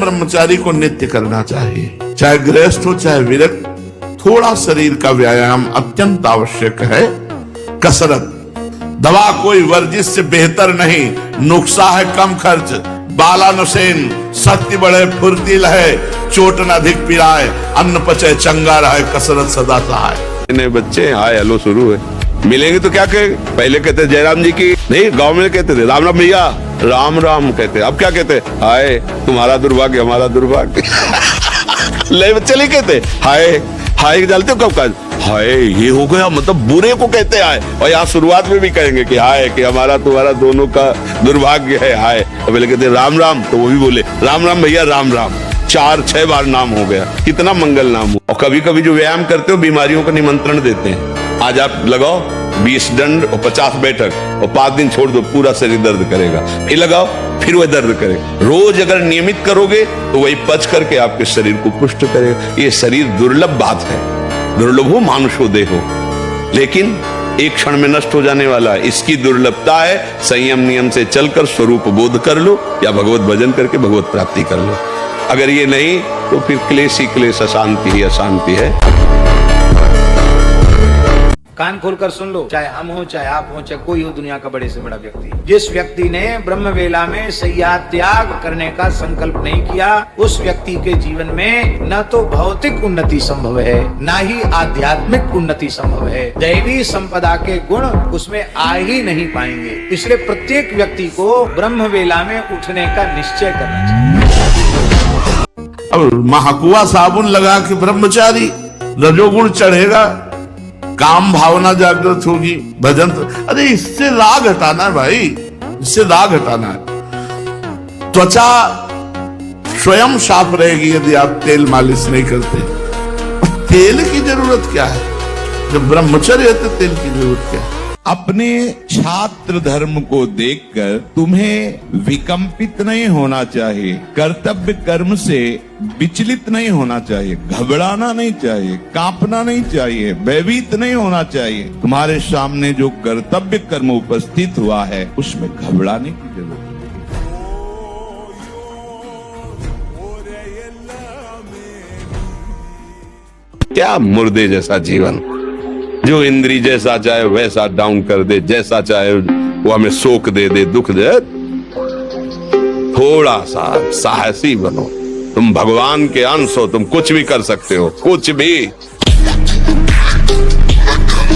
ब्रह्मचारी को नित्य करना चाहिए, चाहे गृहस्थ हो चाहे विरक्त। थोड़ा शरीर का व्यायाम अत्यंत आवश्यक है। कसरत, दवा कोई वर्जिश से बेहतर नहीं। नुस्खा है कम खर्च, बालानुसेन, शक्ति बढ़े फुर्तील है, चोट न अधिक पिराए, अन्न पचे चंगा रहे, कसरत सदा सहाय। बच्चे हाय हेलो शुरू है, मिलेंगे तो क्या कहे, पहले कहते जयराम जी की नहीं, गांव में कहते थे राम राम भैया, राम राम कहते, अब क्या कहते, हाय तुम्हारा दुर्भाग्य हमारा दुर्भाग्य। ले बच्चे नहीं कहते हाय हाय, डालते हो कब का हाय ये हो गया, मतलब बुरे को कहते हाय। और यहाँ शुरुआत में भी कहेंगे कि हाय कि हमारा तुम्हारा दोनों का दुर्भाग्य है हाय। पहले कहते राम राम, तो वो भी बोले राम राम भैया राम राम, 4-6 बार नाम हो गया, कितना मंगल नाम हो। और कभी कभी जो व्यायाम करते हो बीमारियों का निमंत्रण देते हैं। आज आप लगाओ 20 दंड और 50 बैठक और 5 दिन छोड़ दो, पूरा शरीर दर्द करेगा, फिर लगाओ फिर वह दर्द करेगा। रोज अगर नियमित करोगे तो वही पच करके आपके शरीर को पुष्ट करेगा। ये शरीर दुर्लभ बात है, दुर्लभो मानुषो देहो, लेकिन एक क्षण में नष्ट हो जाने वाला है। इसकी दुर्लभता है संयम नियम से चलकर स्वरूप बोध कर लो या भगवत भजन करके भगवत प्राप्ति कर लो। अगर ये नहीं तो फिर क्लेश ही क्लेश, अशांति ही अशांति है। कान खोलकर सुन लो, चाहे हम हो चाहे आप हो चाहे कोई हो, दुनिया का बड़े से बड़ा व्यक्ति, जिस व्यक्ति ने ब्रह्म वेला में शय्या त्याग करने का संकल्प नहीं किया, उस व्यक्ति के जीवन में न तो भौतिक उन्नति संभव है, न ही आध्यात्मिक उन्नति संभव है। दैवी संपदा के गुण उसमें आ ही नहीं पाएंगे। इसलिए प्रत्येक व्यक्ति को ब्रह्म वेला में उठने का निश्चय करना चाहिए। अब महाकुआ साबुन लगा के ब्रह्मचारी, रजोगुण चढ़ेगा, काम भावना जागृत होगी, भजन। अरे इससे राग हटाना है भाई, इससे राग हटाना है। त्वचा स्वयं साफ रहेगी यदि आप तेल मालिश नहीं करते। तेल की जरूरत क्या है, जब ब्रह्मचर्य है तो तेल की जरूरत क्या है। अपने छात्र धर्म को देखकर तुम्हें विकंपित नहीं होना चाहिए, कर्तव्य कर्म से विचलित नहीं होना चाहिए, घबराना नहीं चाहिए, कांपना नहीं चाहिए, भयभीत नहीं होना चाहिए। तुम्हारे सामने जो कर्तव्य कर्म उपस्थित हुआ है उसमें घबराने की जरूरत नहीं। क्या मुर्दे जैसा जीवन, जो इंद्री जैसा चाहे वैसा डाउन कर दे, जैसा चाहे वो हमें शोक दे दे, दुख दे। थोड़ा सा साहसी बनो, तुम भगवान के अंश हो, तुम कुछ भी कर सकते हो, कुछ भी।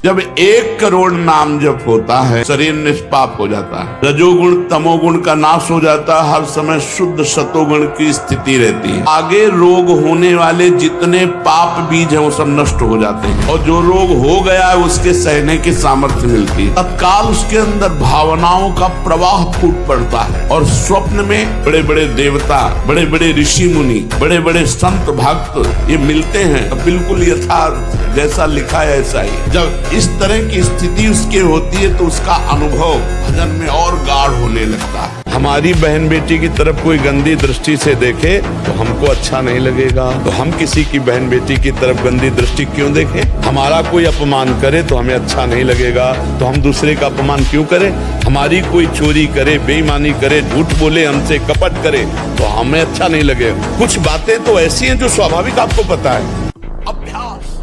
जब 1 करोड़ नाम जप होता है, शरीर निष्पाप हो जाता है, रजोगुण तमोगुण का नाश हो जाता है, हर समय शुद्ध सतोगुण की स्थिति रहती है। आगे रोग होने वाले जितने पाप बीज हैं वो सब नष्ट हो जाते हैं, और जो रोग हो गया है उसके सहने की सामर्थ्य मिलती है। तत्काल उसके अंदर भावनाओं का प्रवाह फूट पड़ता है, और स्वप्न में बड़े बड़े देवता, बड़े बड़े ऋषि मुनि, बड़े बड़े संत भक्त ये मिलते हैं, बिल्कुल यथार्थ जैसा लिखा है ऐसा ही। जब इस तरह की स्थिति उसके होती है तो उसका अनुभव भजन में और गाढ़ होने लगता है। हमारी बहन बेटी की तरफ कोई गंदी दृष्टि से देखे तो हमको अच्छा नहीं लगेगा, तो हम किसी की बहन बेटी की तरफ गंदी दृष्टि क्यों देखें। हमारा कोई अपमान करे तो हमें अच्छा नहीं लगेगा, तो हम दूसरे का अपमान क्यों करें। हमारी कोई चोरी करे, बेईमानी करे, झूठ बोले, हमसे कपट करे तो हमें अच्छा नहीं लगेगा। कुछ बातें तो ऐसी हैं जो स्वाभाविक आपको पता है। अभ्यास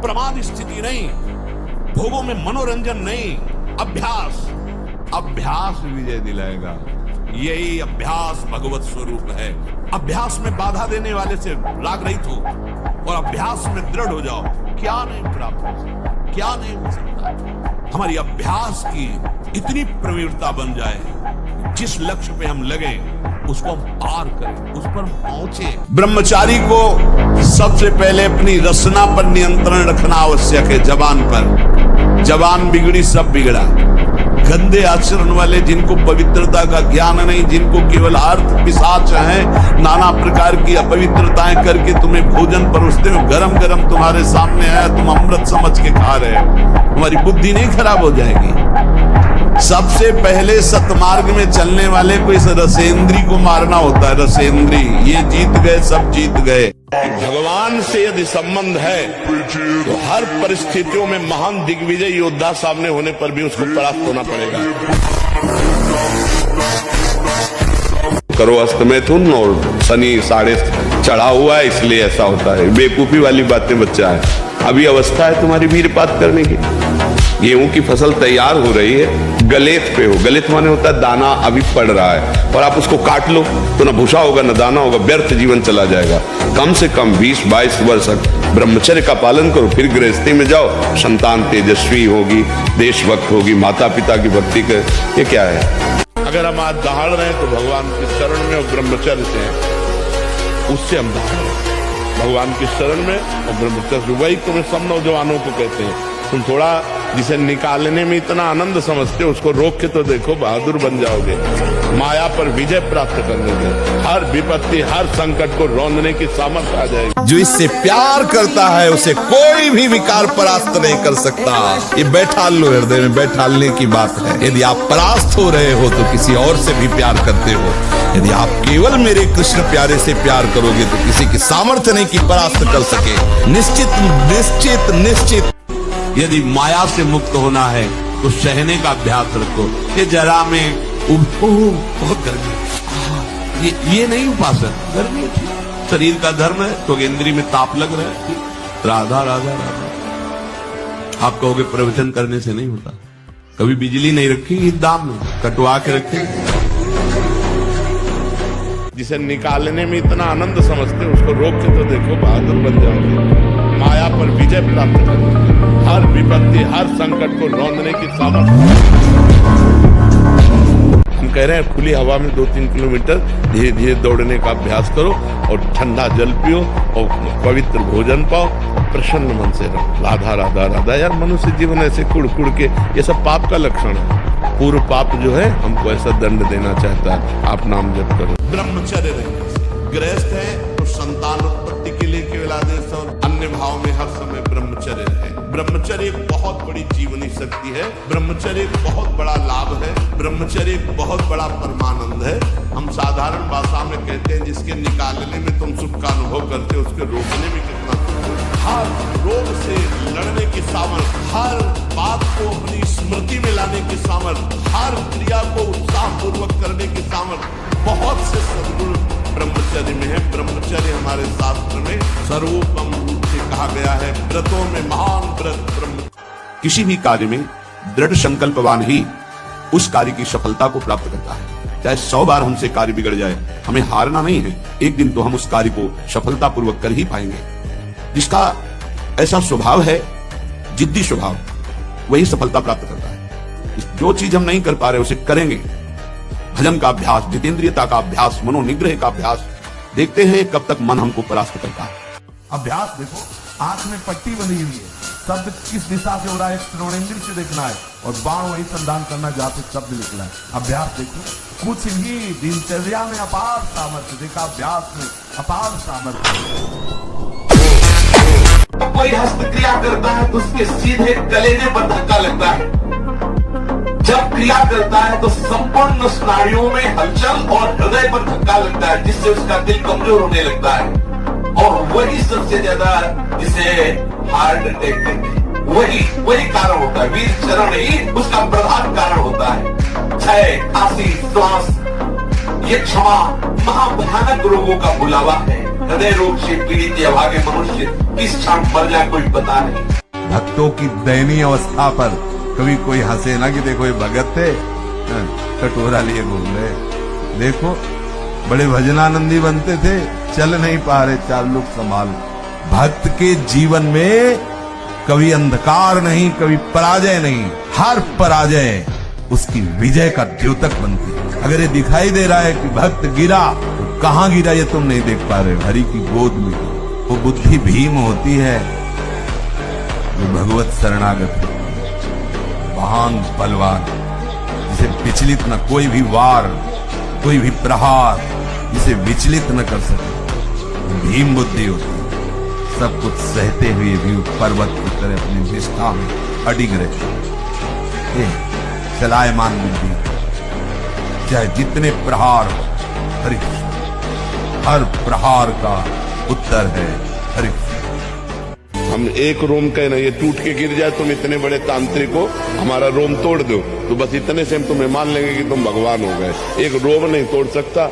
प्रमाद स्थिति नहीं, भोगों में मनोरंजन नहीं, अभ्यास। अभ्यास विजय दिलाएगा, यही अभ्यास भगवत स्वरूप है। अभ्यास में बाधा देने वाले से राग रहित हो और अभ्यास में दृढ़ हो जाओ। क्या नहीं प्राप्त हो सकता, क्या नहीं हो सकता। हमारी अभ्यास की इतनी प्रवीणता बन जाए, जिस लक्ष्य पे हम लगे उसको हम पार करें, उस पर पहुंचे। ब्रह्मचारी को सबसे पहले अपनी रसना पर नियंत्रण रखना आवश्यक है। जबान पर, जबान बिगड़ी सब बिगड़ा। गंदे आचरण वाले, जिनको पवित्रता का ज्ञान नहीं, जिनको केवल अर्थ पिशाच है, नाना प्रकार की अपवित्रताएं करके तुम्हें भोजन परोसते हो, गरम गरम तुम्हारे सामने है, तुम अमृत समझ के खा रहे हो, तुम्हारी बुद्धि नहीं खराब हो जाएगी। सबसे पहले सतमार्ग में चलने वाले को इस रसेंद्री को मारना होता है। रसेंद्री, ये जीत गए, सब जीत गए। भगवान से यदि संबंध है तो हर परिस्थितियों में महान दिग्विजय योद्धा सामने होने पर भी उसको परास्त होना पड़ेगा। करो अस्त मैथुन और शनि साढ़े चढ़ा हुआ है इसलिए ऐसा होता है। बेवकूफी वाली बातें बच्चा है। अभी अवस्था है तुम्हारी वीरपात करने की। गेहूं की फसल तैयार हो रही है, गलेत पे हो, गलेत माने होता है दाना अभी पड़ रहा है और आप उसको काट लो तो ना भूसा होगा ना दाना होगा, व्यर्थ जीवन चला जाएगा। कम से कम 20-22 वर्ष ब्रह्मचर्य का पालन करो, फिर गृहस्थी में जाओ, संतान तेजस्वी होगी, देशभक्त होगी, माता पिता की भक्ति कर। ये क्या है? अगर हम आज दहाड़ रहे हैं तो भगवान के शरण में और ब्रह्मचर्य से, उससे हम दहाड़ रहे हैं भगवान के शरण में और ब्रह्मचर्य से। वही तुम्हें सब नौजवानों को कहते हैं, तुम थोड़ा जिसे निकालने में इतना आनंद समझते हो उसको रोक के तो देखो, बहादुर बन जाओगे। माया पर विजय प्राप्त करने में हर विपत्ति हर संकट को रौंदने की सामर्थ्य आ जाएगी। जो इससे प्यार करता है उसे कोई भी विकार परास्त नहीं कर सकता। ये बैठा लो, हृदय में बैठालने की बात है। यदि आप परास्त हो रहे हो तो किसी और से भी प्यार करते हो। यदि आप केवल मेरे कृष्ण प्यारे से प्यार करोगे तो किसी की सामर्थ्य नहीं कि परास्त कर सके। निश्चित निश्चित निश्चित। यदि माया से मुक्त होना है तो सहने का अभ्यास रखो। ये जरा में बहुत गर्मी, ये नहीं उपासन, गर्मी शरीर का धर्म है तो इंद्री में ताप लग रहा है। राधा राधा राधा आप कहोगे प्रवचन करने से नहीं होता। कभी बिजली नहीं रखी दाम में कटवा के रखेंगे। जिसे निकालने में इतना आनंद समझते हो उसको रोक के तो देखो, बहादुर बन जाओगे। माया पर विजय प्राप्त करने, हर विपत्ति हर संकट को रौंदने की सामर्थ्य। हम कह रहे हैं खुली हवा में 2-3 किलोमीटर धीरे धीरे दौड़ने का अभ्यास करो और ठंडा जल पियो और पवित्र भोजन पाओ, प्रसन्न मन से रहो। राधा राधा राधा। यार मनुष्य जीवन ऐसे कुड़ कुड़ के, ये सब पाप का लक्षण है। पूर्व पाप जो है हमको ऐसा दंड देना चाहता है। आप नाम जप करो। ब्रह्मचर्य रहने से गृहस्थ है तो संतान उत्पत्ति के लिए केवल आदेश और अन्य भाव में हर समय ब्रह्मचर्य है। ब्रह्मचर्य एक बहुत बड़ी जीवनी शक्ति है। ब्रह्मचर्य एक बहुत बड़ा लाभ है। ब्रह्मचर्य एक बहुत बड़ा परमानंद है। हम साधारण भाषा में कहते हैं जिसके निकालने में तुम सुख का अनुभव करते हो उसके रोकने में कितना सुख है। हर रोग से लड़ने की सामर्थ्य, हर बात को अपनी स्मृति में लाने की सामर्थ्य, हर क्रिया को उत्साह पूर्वक करने की सामर्थ्य बहुत से सद्गुण ब्रह्मचर्य में है। ब्रह्मचर्य हमारे शास्त्र में सर्वोपम रूप से कहा गया है। व्रतों में महान व्रत ब्रह्म। किसी भी कार्य में दृढ़ संकल्पवान ही उस कार्य की सफलता को प्राप्त करता है। चाहे 100 बार हमसे कार्य बिगड़ जाए, हमें हारना नहीं है। एक दिन तो हम उस कार्य को सफलता पूर्वक कर ही पाएंगे। जिसका ऐसा स्वभाव है, जिद्दी स्वभाव, वही सफलता प्राप्त करता है। जो चीज हम नहीं कर पा रहे उसे करेंगे। भजन का अभ्यास, जितेंद्रियता का अभ्यास, मनोनिग्रह का अभ्यास, देखते हैं कब तक मन हमको परास्त करता है। अभ्यास देखो, आंख में पट्टी बनी हुई है, शब्द किस दिशा से हो रहा है श्रवणेंद्र से देखना है और बाण वही संधान करना जहां से शब्द निकला है। अभ्यास देखो, कुछ ही दिनचर्या में अपार सामर्थ्य देखा, अभ्यास में अपार सामर्थ्य। कोई हस्तक्रिया करता है तो उसके सीधे कलेजे पर धक्का लगता है। जब क्रिया करता है तो संपूर्ण स्नायुओं में हलचल और हृदय पर धक्का लगता है, जिससे उसका दिल कमजोर होने लगता है और वही सबसे ज्यादा जिसे हार्ट अटैक कहते हैं, वही कारण होता है। वीर चरण ही उसका प्रधान कारण होता है। क्षय, खांसी, श्वास, ये क्षमा महाभयानक रोगों का बुलावा है। हृदय रोग से पीड़ित या भागे मनुष्य किस क्षण मर जाए कोई पता नहीं। भक्तों की दयनीय अवस्था पर कभी कोई हंसे ना कि देखो ये भगत थे, कटोरा लिए घूम रहे, देखो बड़े भजनानंदी बनते थे, चल नहीं पा रहे, 4 लोग संभाल। भक्त के जीवन में कभी अंधकार नहीं, कभी पराजय नहीं, हर पराजय उसकी विजय का द्योतक बनती है। अगर ये दिखाई दे रहा है कि भक्त गिरा, तो कहां गिरा ये तुम नहीं देख पा रहे, हरि की गोद में। वो बुद्धि भीम होती है जो भगवत शरणागत है, महान बलवान, जिसे विचलित न कोई भी वार, कोई भी प्रहार जिसे विचलित न कर सके। भीम बुद्धि होती है, सब कुछ सहते हुए भी पर्वत की तरह अपनी निष्ठा में अडिग रहते। चलायमान बुद्धि, चाहे जितने प्रहार हो, हर प्रहार का उत्तर है हरि। हम एक रोम का ना ये टूट के गिर जाए, तुम इतने बड़े तांत्रिक हो, हमारा रोम तोड़ दो, तो बस इतने से हम तुम्हें मान लेंगे कि तुम भगवान हो गए। एक रोम नहीं तोड़ सकता,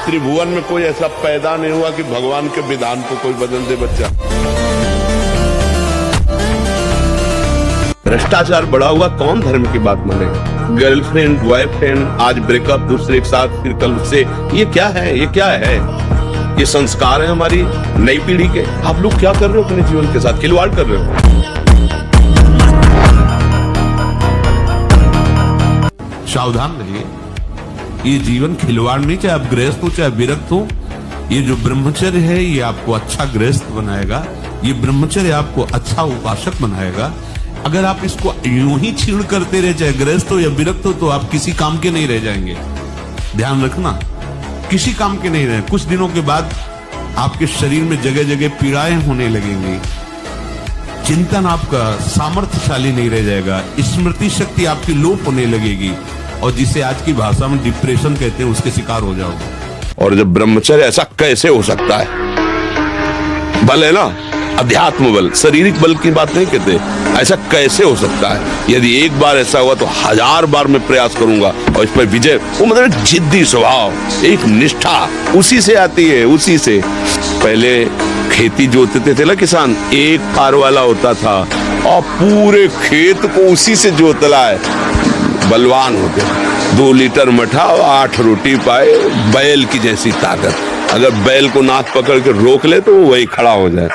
त्रिभुवन में कोई ऐसा पैदा नहीं हुआ कि भगवान के विधान को कोई बदल दे बच्चा। भ्रष्टाचार बढ़ा हुआ, कौन धर्म की बात मानेगा? गर्लफ्रेंड बॉयफ्रेंड, आज ब्रेकअप, दूसरे के साथ, फिर कल से, ये क्या है? ये क्या है? ये संस्कार है हमारी नई पीढ़ी के। आप लोग क्या कर रहे हो अपने जीवन के साथ? खिलवाड़ कर रहे हो। सावधान रहिए, ये जीवन खिलवाड़ नहीं, चाहे आप गृहस्थ हो चाहे विरक्त हो। ये जो ब्रह्मचर्य है ये आपको अच्छा गृहस्थ बनाएगा, ये ब्रह्मचर्य आपको अच्छा उपासक बनाएगा। अगर आप इसको यूं ही छीण करते रहे, चाहे गृहस्थ हो या विरक्त हो, तो आप किसी काम के नहीं रह जाएंगे। ध्यान रखना, किसी काम के नहीं रहे। कुछ दिनों के बाद आपके शरीर में जगह जगह पीड़ाएं होने लगेंगी, चिंतन आपका सामर्थ्यशाली नहीं रह जाएगा, स्मृति शक्ति आपकी लोप होने लगेगी, और जिसे आज की भाषा में डिप्रेशन कहते हैं उसके शिकार हो जाओगे। और जब ब्रह्मचर्य, ऐसा कैसे हो सकता है? बल है ना, अध्यात्म बल, शारीरिक बल की बात नहीं कहते। ऐसा कैसे हो सकता है? यदि एक बार ऐसा हुआ तो 1000 बार मैं प्रयास करूंगा और इस पर विजय। वो मतलब जिद्दी स्वभाव, एक निष्ठा उसी से आती है, उसी से। पहले खेती जोतते थे ना किसान, एक फार वाला होता था और पूरे खेत को उसी से जोतला है, बलवान होते। 2 लीटर मठा और 8 रोटी पाए, बैल की जैसी ताकत। अगर बैल को नाथ पकड़ के रोक ले तो वो वही खड़ा हो जाए।